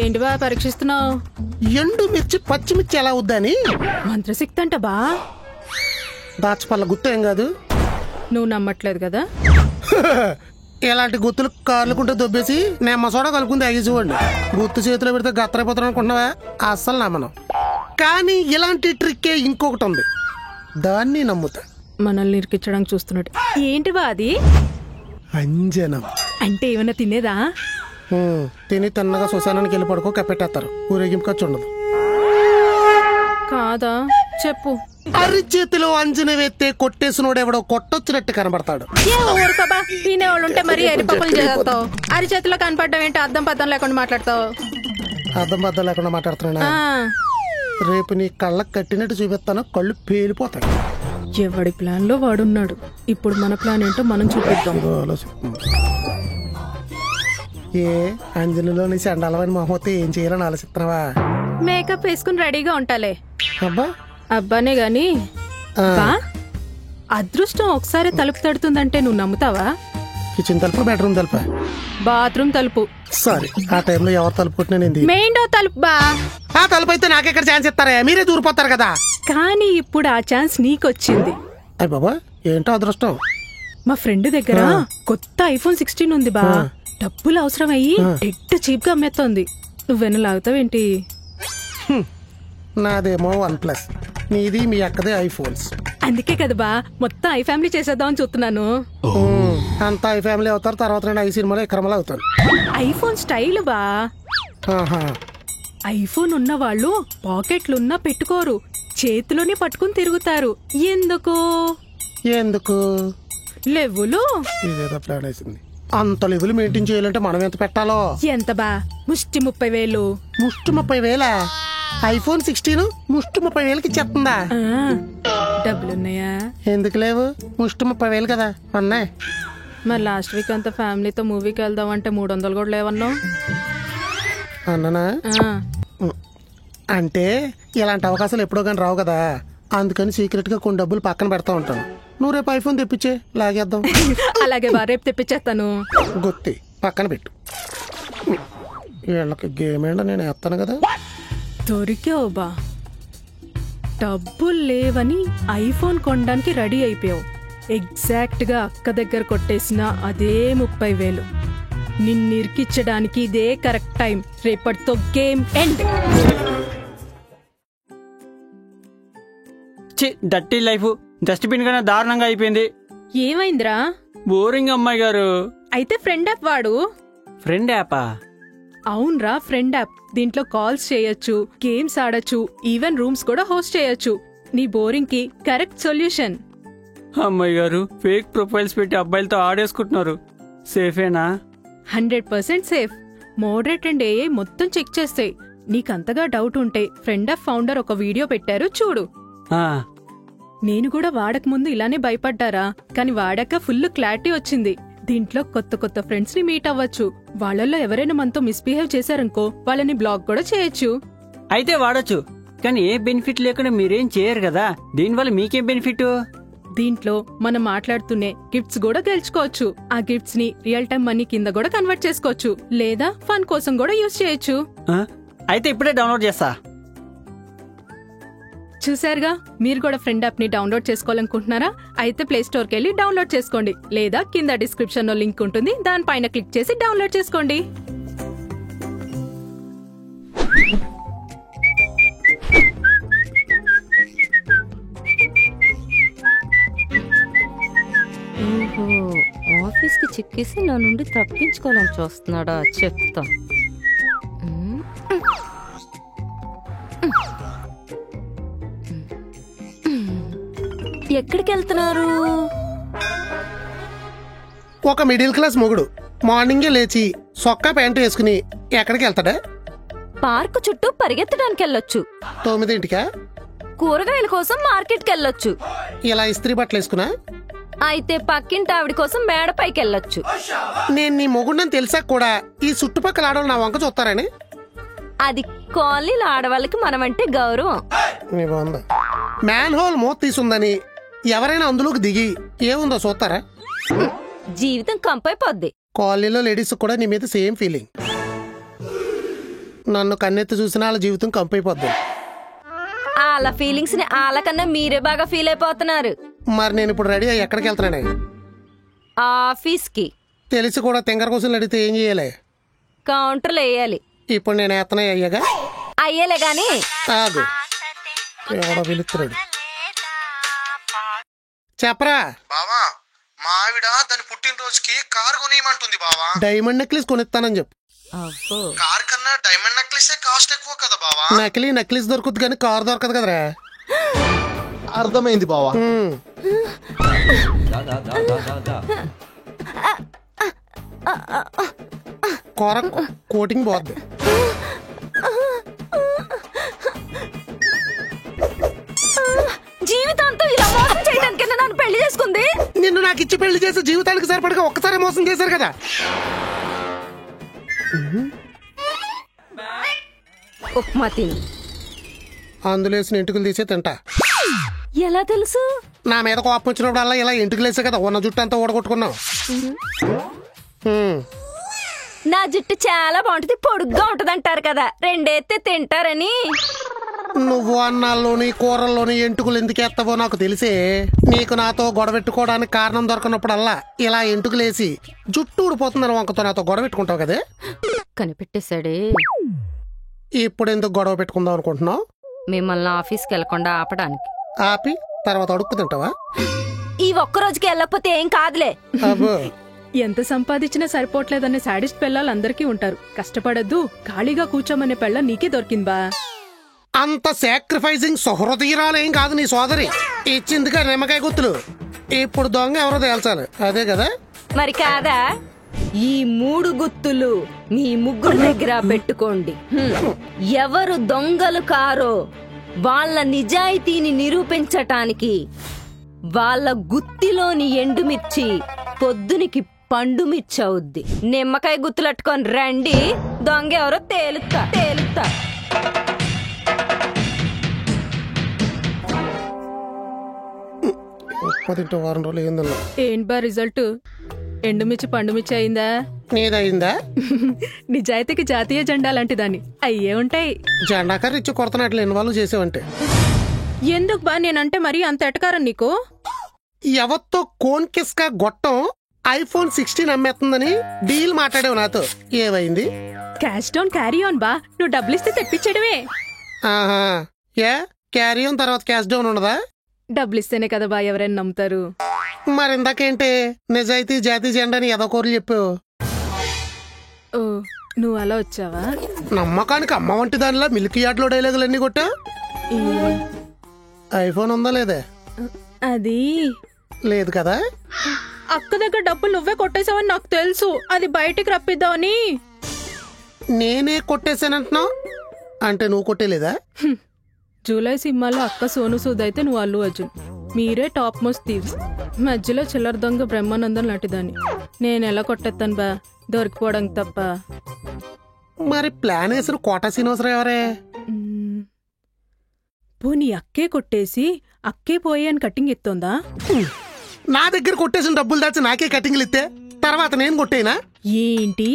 ఏంటి బా పరీక్షిస్తున్నావు? ఎండు మిర్చి పచ్చిమిర్చి ఎలా వద్దని. మంత్రశక్తి అంట బా. దాచపల్ల గుర్తు ఏం కాదు. నువ్వు నమ్మట్లేదు కదా? ఇలాంటి గుర్తులు కార్లుకుంటే దొబ్బేసి నేను సోడా కలుపుకుని తాగేసేవాడిని. గుర్తు చేతిలో పెడితే గత్తరైపోతాను అనుకున్నావా? అస్సలు నమ్మను. కానీ ఇలాంటి ట్రిక్కే ఇంకొకటి ఉంది, దాన్ని నమ్ముతా. మనల్ని ఇరికించడానికి చూస్తున్నాడు. ఏంటి బా అది? అంజనం. అంటే ఏమైనా తినేదా? తిని తిన్నగా శ్మశానానికి వెళ్ళి పడుకో, కప్పెట్టేస్తారు. ఊరేగింపు ఖర్చు ఉండదు. కాదా చెప్పు. అరిచేతిలో అంజనం ఎత్తే కొట్టేసినోడెవడో కొట్టొచ్చినట్టు కనబడతాడు. తినేవాళ్ళు ఉంటే మరి ఎరిపప్పులు చేస్తావు. అరిచేతిలో కనపడడం ఏంటి? అద్దం పద్దం లేకుండా మాట్లాడతావు. అద్దం పద్దం లేకుండా మాట్లాడుతున్నా. రేపు నీ కళ్ళకు కట్టినట్టు చూపిస్తాను, కళ్ళు పేలిపోతాయి. ఎవడి ప్లాన్ లో వాడున్నాడు. ఇప్పుడు మన ప్లాన్ ఏంటో మనం చూపిద్దాం. ఏ అంజలిలో నీ చండాలమైన మొహతే ఏం చేయాలని ఆలోచిస్తున్నావా? మేకప్ వేసుకుని రెడీగా ఉంటాలే. అబ్బా అబ్బానే గాని అదృష్టం ఒకసారి తలుపు తడుతుందంటే నువ్వు నమ్ముతావా? కిచెన్ తలుపు, బెడ్రూమ్ తలుపు, బాత్రూమ్ తలుపు. సారీ, ఆ టైంలో ఎవరు తలుపు కొట్టినా మెయిన్ డోర్ తలుపు బా. ఆ తలుపు అయితే నాకెక్కడ ఛాన్స్ ఇస్తారా? మీరే దూరిపోతారు కదా. కానీ ఇప్పుడు ఆ ఛాన్స్ నీకొచ్చింది. అయ్య బాబా, ఏంటో అదృష్టం. మా ఫ్రెండ్ దగ్గర కొత్త iPhone 16 ఉంది బా. డబ్బులు అవసరం అయ్యి ఎట్టు చీప్ గా అమ్మేస్తోంది. నువ్వెన్న లాగుతావేంటి? నాదేమో OnePlus, నీది మీ అక్కదే iPhones. అందుకే కదా బా మొత్తం ఐ ఫ్యామిలీ చేసేద్దామని చూస్తున్నాను. అంతా ఐ ఫ్యామిలీ అవుతారు, తర్వాత నేను ఐ సినిమాలో విక్రమలో అవుతాను. ఐఫోన్ స్టైల్ బా. ఐఫోన్ ఉన్న వాళ్ళు పాకెట్లున్నా పెట్టుకోరు, చేతిలోనే పట్టుకుని తిరుగుతారు. ఎందుకు? లెవ్వులు. ఇదేదో ప్లాన్ వేసింది. అంత లెవెల్ మెయింటైన్ చేయాలంటే మనం ఎంత పెట్టాలో? ఎంత బా? ముష్టి 30,000. ముష్టి 30,000? iPhone 16 ముష్టి 30,000కి ఇచ్చేస్తుందా? డబ్బులున్నాయా? ఎందుకు లేవు? ముష్టి 30,000 కదా అన్నాయి. మరి లాస్ట్ వీక్ అంతా ఫ్యామిలీతో మూవీకి వెళ్దాం అంటే 300 కూడా లేవన్నావు. అన్ననా? అంటే ఇలాంటి అవకాశాలు ఎప్పుడో కానీ రావు కదా, అందుకని సీక్రెట్ గా కొన్ని డబ్బులు పక్కన పెడతా ఉంటాను. నువ్వు రేపు iPhone తెప్పించే, లాగేద్దాం. అలాగే బా, రేపు తెప్పించేస్తాను. గుత్తి పక్కన పెట్టు. వీళ్ళకి గేమ్ ఏంటో నేను వేస్తాను కదా. దొరికావు బా. డబ్బులు లేవని ఐఫోన్ కొనడానికి రెడీ అయిపోయావు. ఎగ్జాక్ట్ గా అక్క దగ్గర కొట్టేసిన అదే 30,000. నిన్ను ఇరికించడానికి ఇదే కరెక్ట్ టైం. రేపటితో game end. Dirty life dustbin కన్నా దారుణంగా అయిపోయింది. ఏమైందిరా? బోరింగ్ అమ్మాయి గారు. అయితే ఫ్రెండ్ యాప్ వాడు. ఫ్రెండ్ యాపా? అవునరా, ఫ్రెండ్ యాప్. దీంట్లో కాల్స్ చేయొచ్చు, గేమ్స్ ఆడొచ్చు, ఈవెన్ రూమ్స్ కూడా హోస్ట్ చేయొచ్చు. నీ బోరింగ్ కి కరెక్ట్ సొల్యూషన్. అమ్మాయి గారు ఫేక్ ప్రొఫైల్స్ పెట్టి అబ్బాయిలతో ఆడేసుకుంటున్నారు. సేఫేనా? 100% సేఫ్. మోడరేట్ అండ్ ఏఐ మొత్తం చెక్ చేస్తాయి. నీకంతగా డౌట్ ఉంటే ఫ్రెండ్ యాప్ ఫౌండర్ ఒక వీడియో పెట్టారు, చూడు. నేను కూడా వాడక ముందు ఇలానే భయపడ్డారా, కానీ వాడాక ఫుల్ క్లారిటీ వచ్చింది. దీంట్లో కొత్త కొత్త ఫ్రెండ్స్ ని మీట్ అవ్వచ్చు. వాళ్ళల్లో ఎవరైనా మనతో మిస్బిహేవ్ చేశారనుకో, వాళ్ళని బ్లాక్ కూడా చేయొచ్చు. అయితే వాడచ్చు, కానీ ఏ బెనిఫిట్ లేకుండా మీరేం చేయరు కదా. దీనివల్ల మీకేం బెనిఫిట్? దీంట్లో మనం మాట్లాడుతూనే గిఫ్ట్స్ కూడా గెలుచుకోవచ్చు. ఆ గిఫ్ట్స్ ని రియల్ టైం మనీ కింద కూడా కన్వర్ట్ చేసుకోవచ్చు, లేదా ఫన్ కోసం కూడా యూజ్ చేయొచ్చు. అయితే ఇప్పుడే డౌన్లోడ్ చేస్తా. చూసారుగా, మీరు కూడా ఫ్రెండ్ యాప్ ని డౌన్లోడ్ చేసుకోవాలనుకుంటున్నారా? అయితే ప్లే స్టోర్ కి వెళ్ళి డౌన్లోడ్ చేసుకోండి, లేదా కింద డిస్క్రిప్షన్ లో లింక్ ఉంటుంది, దానిపైన క్లిక్ చేసి డౌన్లోడ్ చేసుకోండి. ఆఫీస్ కి చిక్కేసి నా నుండి తప్పించుకోవాలని చూస్తున్నాడా? చెప్తా. ఎక్కడికి వెళ్తున్నారు? ఒక మిడిల్ క్లాస్ మొగుడు మార్నింగే లేచి సొక్కా ప్యాంటు వేసుకుని ఎక్కడికి వెళ్తాడా? పార్క్ చుట్టూ పరిగెత్తడానికి వెళ్ళొచ్చు. 9ంటికా? కూరగాయల కోసం మార్కెట్ కి వెళ్ళొచ్చు. ఇలా ఇస్త్రీ బట్టలు వేసుకున్నా అయితే పక్కింటి ఆవిడ కోసం మేడ పైకి వెళ్ళొచ్చు. నేను నీ మొగుండని తెలిసా కూడా ఈ చుట్టుపక్కల ఆడవాళ్ళు నా వంక చూస్తారని. అది కాలనీలో ఆడవాళ్ళకి మనమంటే గౌరవం. మీ బాగుంది. మ్యాన్ హోల్ మూత తీసుందని ఎవరైనా అందులోకి దిగి ఏముందో చూస్తారా? జీవితం కంపైపోద్ది. కాలనీలో లేడీస్ కూడా నీ మీద సేమ్ ఫీలింగ్. నన్ను కన్నెత్తి చూసిన వాళ్ళ జీవితం కంపైపోద్ది. వాళ్ళ ఫీలింగ్స్ ని వాళ్ళకన్నా మీరే బాగా ఫీల్ అయిపోతున్నారు. మరి నేను ఇప్పుడు రెడీ అయ్యి ఎక్కడికి వెళ్తున్నానే? ఆఫీస్ కి. తెలిసి కూడా తింగర కోసం అడిగితే ఏం చేయాలి? కౌంటర్లు వేయాలి. ఇప్పుడు నేను ఎత్తనే అయ్యాగా? అయ్యేలే గాని ఆగు, ఎవడో పిలుస్తున్నాడు. చెప్పరా బావా, మా ఆవిడ దాని పుట్టినరోజుకి కారు కొనియమంటుంది బావా. డైమండ్ నెక్లెస్ కొనిస్తానని చెప్పు. కార్ కన్నా డైమండ్ నెక్లెస్ కాస్ట్ ఎక్కువ కదా బావా. నెక్లెస్ దొరుకుతుంది కానీ కారు దొరకదు కదరా. అర్థమైంది బావా. కోటింగ్ పోద్ది. జీవితాంతం ఇలా మోసం చేయడానికి నన్ను పెళ్లి చేసుకుంది. నిన్ను నాకు ఇచ్చి పెళ్లి చేసి జీవితానికి సరిపడగా ఒక్కసారి మోసం చేశారు కదా. ఉప్మా తిని అందులో వేసిన ఎంటుకలు తీసే తింటా. ఎలా తెలుసు? నా మీద కోపం వచ్చినప్పుడల్లా ఇలా ఎంటుకలు వేసే కదా ఉన్న జుట్టు అంతా ఓడగొట్టుకున్నావు. నా జుట్టు చాలా బాగుంటది, పొడుగ్గా ఉంటది అంటారు కదా, రెండేస్తే తింటారని. నువ్వు అన్నాల్లోని కూరల్లోని ఎంటుకలు ఎందుకు ఎత్తవో నాకు తెలిసే. నీకు నాతో గొడవెట్టుకోవడానికి కారణం దొరకనప్పుడల్లా ఇలా ఎంటుకలేసి జుట్టు ఊడిపోతుందని వంకతో నాతో గొడవ పెట్టుకుంటావు కదే. కనిపెట్టేశాడే. ఇప్పుడు ఎందుకు గొడవ పెట్టుకుందాం అనుకుంటున్నావు? మిమ్మల్ని ఆఫీస్కి వెళ్లకుండా ఆపడానికి. ఆపి తర్వాత అడుక్కు తింటావా? ఈ ఒక్క రోజుకి వెళ్ళకపోతే ఏం కాదులే. అబ్బో, ఎంత సంపాదించినా సరిపోవట్లేదనే సాడిస్ట్ పిల్లలు అందరికీ ఉంటారు. కష్టపడద్దు, ఖాళీగా కూర్చోమనే పెళ్ళ నీకే దొరికిందా? అంత సాక్రిఫైసింగ్ సహృదయురాలేం కాదు నీ సోదరి. ఇచ్చిందిగా నిమ్మకాయ గుర్తులు. ఇప్పుడు దొంగ ఎవరో తేల్చాలి, అదే కదా? మరి కాదా? ఈ 3 గుర్తులు మీ ముగ్గురు దగ్గర పెట్టుకోండి. ఎవరు దొంగలు కారో వాళ్ళ నిజాయితీని నిరూపించటానికి వాళ్ళ గుత్తిలోని ఎండుమిర్చి పొద్దునికి పండుమిర్చి అవుద్ది. నిమ్మకాయ గుర్తులట్టుకొని రండి, దొంగ ఎవరో తేలుతా. తింటే వారం రోజులు ఏందన్నా. ఏంటి బా రిజల్ట్? ఎండుమిర్చి పండుమిర్చి అయిందా? నీదయిందా? నిజాయితీకి జాతీయ జెండా లాంటి దాన్ని అయ్యే ఉంటాయి. జెండాకారు ఇచ్చి కొడుతున్నట్లు ఇన్వాల్వ్ చేసేవంటే ఎందుకు బా నేనంటే మరీ అంత ఎటకారం నీకు? ఎవరితో కోన్ కిస్కా గొట్టం iPhone 16 అమ్మేస్తుందని డీల్ మాట్లాడావు నాతో. ఏమైంది? క్యాష్ డౌన్ క్యారీ ఆన్ బా, నువ్వు డబ్బులిస్తే తెప్పించడమే. ఆహా, ఏ క్యారీ ఆన్ తర్వాత క్యాష్ డౌన్ ఉండదా? డబ్బులిస్తేనే కదా బా ఎవరైనా నమ్ముతారు. మరి ఇందాకేంటి నిజాయితీ జాతీయ జెండాని ఏదో కోర్లు చెప్పావు? ఓ, నువ్వు అలా వచ్చావా? నమ్మకానికి అమ్మ వంటి దానిలా మిల్క్ యార్డ్ లో డైలాగులన్నీ కొట్టా. ఐఫోన్ ఉందా లేదా? అది లేదు కదా. అక్క దగ్గర డబ్బులు నువ్వే కొట్టేసావని నాకు తెలుసు, అది బయటికి రప్పిద్దామని. నేనే కొట్టేశానంటున్నావు అంటే నువ్వు కొట్టేలేదా? జూలై సినిమాలో అక్క సోను సూద్ అయితే నువ్వు అల్లు అర్జున్, మీరే టాప్ మోస్ట్ థీవ్స్. మధ్యలో చిల్లర దొంగ బ్రహ్మానందం లాంటిదాన్ని. నేను ఎలా కొట్టేస్తాను బా, దొరికిపోవడం తప్ప. మరి ప్లాన్ వేసిన కోటా శ్రీనివాసరావు ఎవరే? పోనీ అక్కే కొట్టేసి అక్కే పోయి అని కట్టింగ్ ఇస్తోందా? నా దగ్గర కొట్టేసిన డబ్బులు దాచి నాకే కటింగ్లు ఇస్తే తర్వాత నేను కొట్టేనా ఏంటి?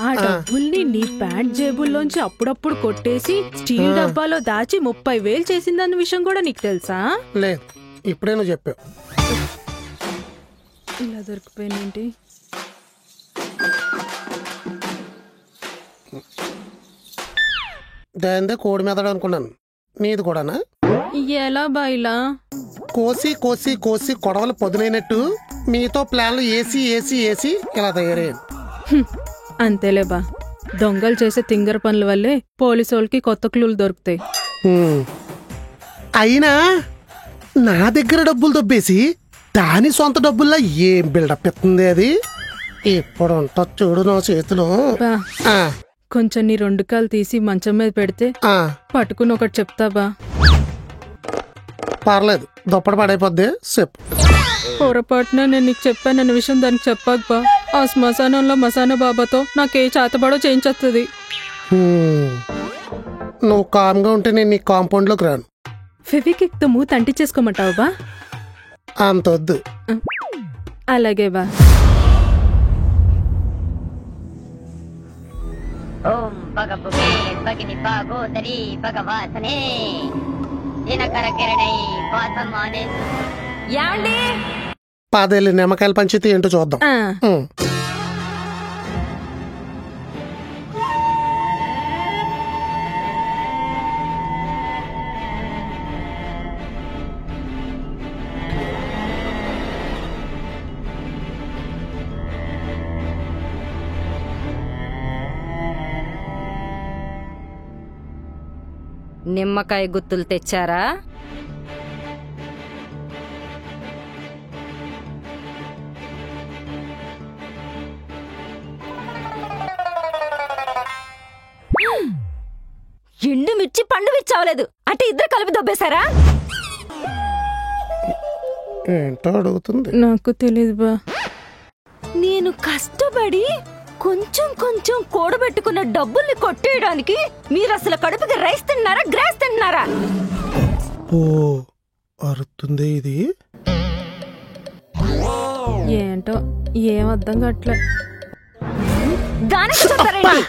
ఆ డబ్బుల్ని నీ ప్యాంట్ జేబుల్లోంచి అప్పుడప్పుడు కొట్టేసి స్టీల్ డబ్బాలో దాచి 30,000 చేసిందన్న విషయం కూడా నీకు తెలుసా? లేదు, ఇప్పుడే నువ్వు చెప్పావు. ఇలా దొరికిపోయినేంటి? దాందే కోడి మెదడు అనుకున్నాను. నీది కూడానా? ఎలా బాయిలా? కోసి కోసి కోసి కొడవలు పొదునైనట్టు మీతో ప్లాన్లు ఏసీ ఏసీ ఏసీ ఇలా తయారయ్యాను. అంతేలే బా, దొంగలు చేసే తింగర పనుల వల్లే పోలీసు వాళ్ళకి కొత్త క్లూలు దొరుకుతాయి. అయినా నా దగ్గర డబ్బులు దొబ్బేసి దాని సొంత డబ్బుల్లా ఏం బిల్డప్ ఎత్తుంది అది. ఇప్పుడు ఉంటుంది చూడు నా చేతిలో. బా, కొంచెం నీ 2 కాలు తీసి మంచం మీద పెడితే పట్టుకుని ఒకటి చెప్తా బా. పర్లేదు, దుప్పటి పడైపోద్ది చెప్పు. పొరపాటున నేను నీకు చెప్పానన్న విషయం దానికి చెప్పాక బా ఆ శ్మశానంలో మసానా బాబాతో నాకే చేతబడో చేయించేస్తుంది. నువ్వు కామ్గా ఉంటే నేను నీ కాంపౌండ్లోకి రాను. ఫెవికిక్ తో మూత అంటించేసుకోమంటావు బా? అంత వద్దు. అలాగే బా. ఓం భగభుగే భగిని భాగోదరి భగవాసనే దినకర కిరణై వాసమానే. యాండి 10 నిమ్మకాయల పంచితే ఏంటో చూద్దాం. నిమ్మకాయ గుత్తులు తెచ్చారా? ఎండు మిర్చి పండు మిర్చి అవ్వలేదు అంటే ఇద్దరు కలిపి దొబ్బేశారా? ఏంటో అడుగుతుంది. నాకు తెలియదు బా. నేను కష్టపడి కొంచెం కొంచెం కూడబెట్టుకున్న డబ్బుల్ని కొట్టేయడానికి మీరు అసలు కడుపుకి రైస్ తిన్నారా గ్రాస్ తిన్నారా? ఓ అరుతుంది ఇది. ఏంటో ఏం అర్థం కావట్లే. దానికి చూస్తారండి.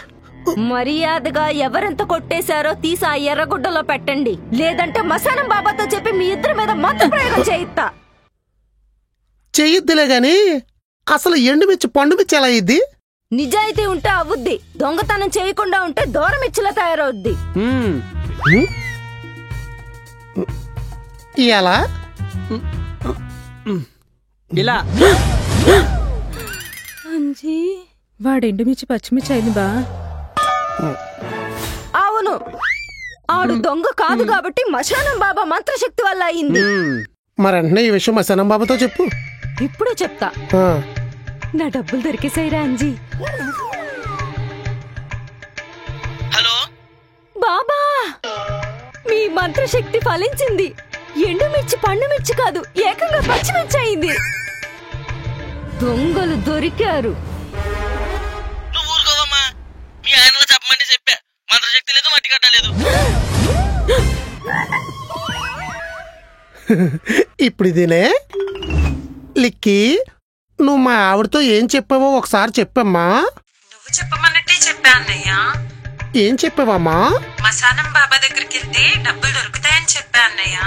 మర్యాదగా ఎవరెంత కొట్టేశారో తీసి ఆ ఎర్రగుడ్డలో పెట్టండి, లేదంటే మసానం బాబాతో చెప్పి మీ ఇద్దరి మీద మంత్ర ప్రయోగం చేయిస్తా. చెయ్యిద్దిలే గాని అసలు ఎండుమిర్చి పండుమిర్చి ఎలా అయ్యిద్ది? నిజాయితీ ఉంటే అవుద్ది, దొంగతనం చేయకుండా ఉంటే దూరమిచ్చిలా తయారవుద్ది. ఎలా? ఇలా అంజీ వాడు ఎండుమిర్చి పచ్చిమిర్చి అయింది బా. అవును, ఆడు దొంగ కాదు కాబట్టి మశానం బాబా మంత్రశక్తి వల్ల అయింది. మరంటే ఈ విషయం మసానం బాబాతో చెప్పు. ఇప్పుడే చెప్తా. నా డబ్బులు దొరికేసాయిరా అంజీ. హలో బాబా, మీ మంత్రశక్తి ఫలించింది. ఎండుమిర్చి పండుమిర్చి కాదు, ఏకంగా పచ్చిమిర్చి అయింది. దొంగలు దొరికారు. నువ్వు ఊరుకోవమ్మా, మీ ఆయనలో చెప్పమంటే చెప్పా. మంత్రశక్తి లేదు, మట్టి కట్టలేదు. ఇప్పుడు ఇదేనే లిక్కి, నువ్వు మా ఆవిడతో ఏం చెప్పావో ఒకసారి చెప్పమ్మా. నువ్వు చెప్పమన్నట్టే చెప్పా అన్నయ్య. ఏం చెప్పావమ్మా? మసానం బాబా దగ్గరికి వెళ్తే డబ్బులు దొరుకుతాయని చెప్పా అన్నయ్య.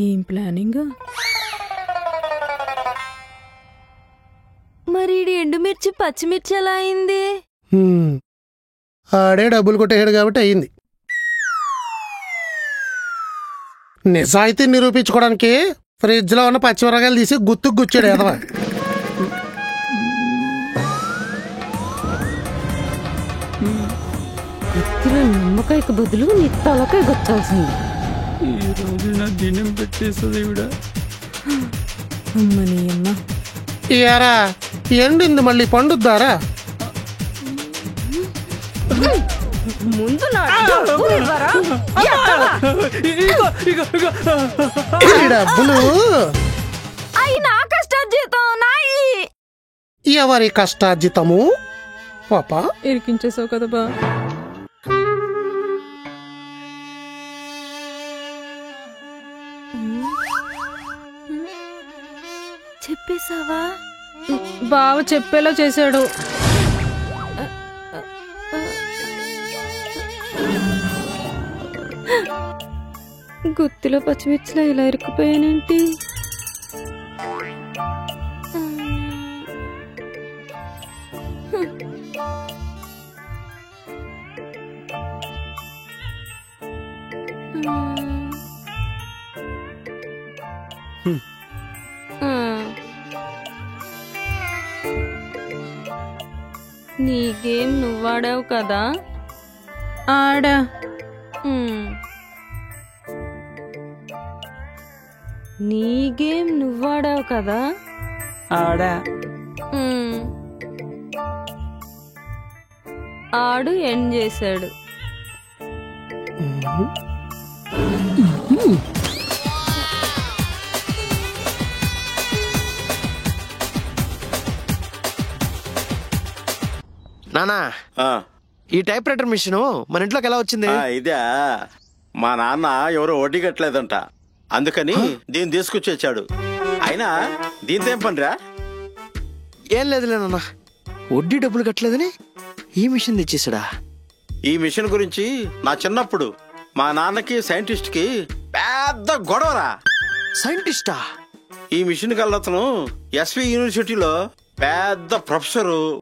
ఏం ప్లానింగ్? మరి ఎండుమిర్చి పచ్చిమిర్చి ఎలా అయింది? ఆడే డబ్బులు కొట్టేయాడు కాబట్టి అయింది. నిజాయితీ నిరూపించుకోవడానికి ఫ్రిడ్జ్ లో ఉన్న పచ్చిమిరకాయలు తీసి గుత్తుకు గుచ్చాడు ఎదవా. నిమ్మకాయకు బదులు నీ తలకాయ గుచ్చాల్సింది. ఈ రోజు నా దినం పెట్టేస్తుంది ఈవిడ. అమ్మని అమ్మ. ఏరా ఎండింది మళ్ళీ పండుద్దారా? ముందు నా డబ్బులు ఇవ్వరా? ఈ డబ్బులు అయి నా కష్టార్జితం నాయి. ఎవరి కష్టార్జితము? పాపా ఇరికించేసావు కదా బా. చెప్పేశావా? బావ చెప్పేలా చేశాడు. గుత్తిలో పచ్చిమిర్చిలో ఇలా ఇరుక్కుపోయానేంటి? నీ గేమ్ నువ్వాడావు కదా? ఆడా. నీ గేమ్ నువ్వాడావు కదా? ఆడా. ఆడు ఎండ్ చేశాడు. నానా ఈ టైప్ రైటర్ మిషన్ మన ఇంట్లోకి ఎలా వచ్చింది? ఇదే మా నాన్న ఎవరో వడ్డీ కట్టలేదంట, అందుకని దీన్ని తీసుకొచ్చేచ్చాడు. అయినా దీంతో ఏం పనిరా? ఏం లేదులే నాన్న, వడ్డీ డబ్బులు కట్టలేదని ఈ మిషన్ తెచ్చేసాడా? ఈ మిషన్ గురించి నా చిన్నప్పుడు మా నాన్నకి సైంటిస్ట్ కి పెద్ద గొడవరా. సైంటిస్టా? ఈ మిషన్ కల్లతను ఎస్వి యూనివర్సిటీలో పెద్ద ప్రొఫెసరు,